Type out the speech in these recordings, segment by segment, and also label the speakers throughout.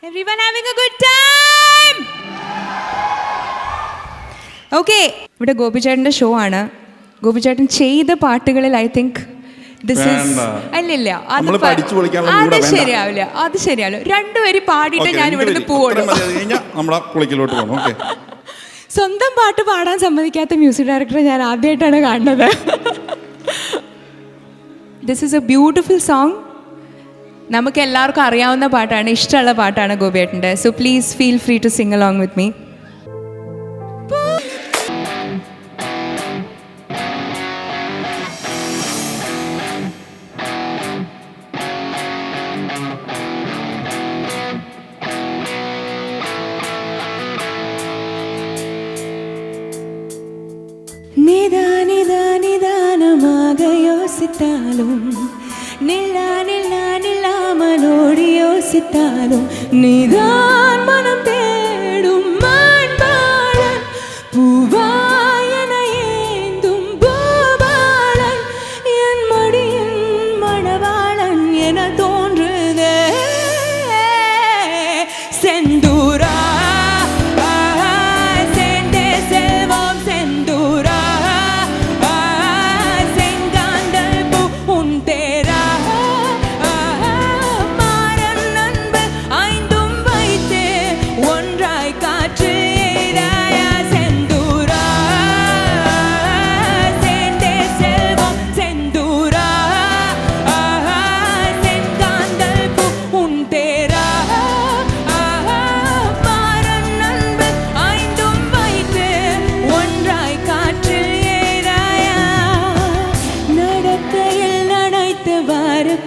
Speaker 1: Everyone having a good time? Okay, ഇവിടെ ഗോപിചേട്ടൻ്റെ show ആണ്. ഗോപിചേട്ടൻ ചെയ്ത പാട്ടുകളിൽ ഐ തിങ്ക് അല്ലില്ല അത് ശരിയാവില്ല. രണ്ടുപേരും പാടിയിട്ട് ഞാൻ ഇവിടുന്ന് പോവുള്ളൂ. സ്വന്തം പാട്ട് പാടാൻ സമ്മതിക്കാത്ത മ്യൂസിക് ഡയറക്ടറെ ഞാൻ ആദ്യമായിട്ടാണ് കാണുന്നത്. This is a beautiful song. നമുക്ക് എല്ലാവർക്കും അറിയാവുന്ന പാട്ടാണ്, ഇഷ്ടമുള്ള പാട്ടാണ് ഗോപിയേട്ടൻ്റെ. So please feel free to sing along with me. நிதானமாக யோசித்தாலும் நில்லாமலோடி யோசித்தாலும் நீதான் மனம் தேடும் மாண்பாளன், பூவாயன ஏந்தும் பூபாளன், என் மடியின் மணவாளன் என தோன்றுதே. செந்தூரா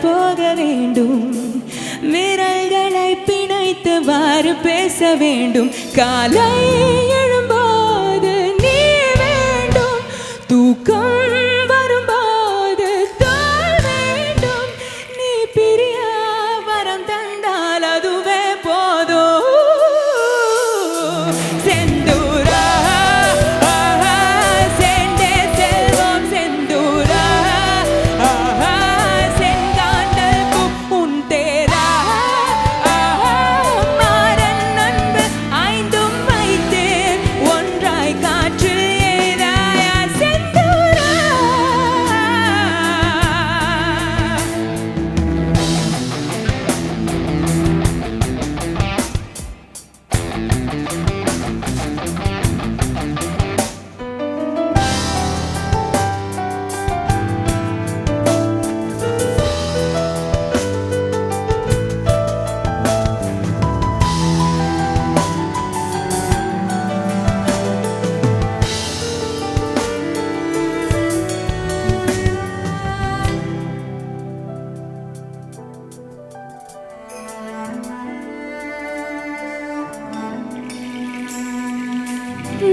Speaker 1: போக வேண்டும், விரல்களை பிணைத்தவாறு பேச வேண்டும். காலை எழும்போது நீ வேண்டும், தூக்கம் வரும்போது தோல் வேண்டும். நீ பிரிய வரம் தந்தால் அதுவே போதும். செந்தூரா சேர்ந்தே செல்வோம், செந்தூரா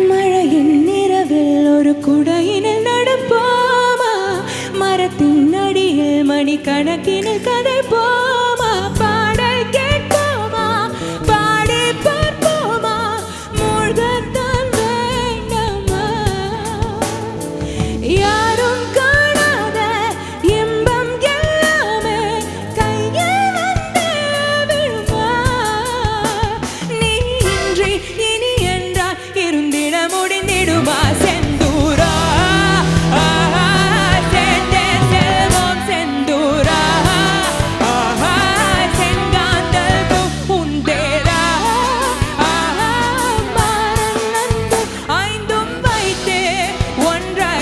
Speaker 1: மழையின் இரவில் ஒரு குடையினில் நடப்போமா, மரத்தின் அடியில் மணிக்கணக்கினில் கதைப்போம்.